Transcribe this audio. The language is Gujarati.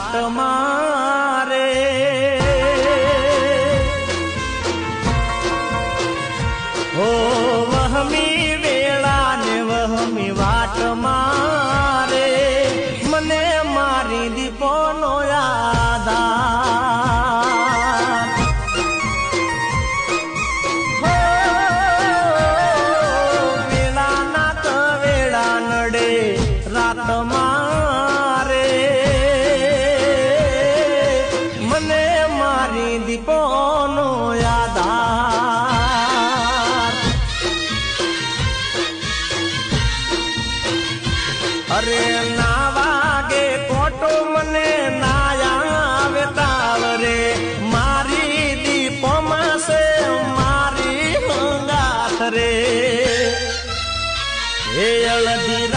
વાટ મારે હો વહમી વેળા ને વહમી વાટ મારે મને મારી દીપોનો આધાર હો વેળા નાથ વેળા નડે રાત મારે મને મારી દીપોનો આધાર અરે ના વાગે કોટો મને ના આવે તાવ રે મારી દીપોમાં છે મારી હંગાથ રે હે અળધી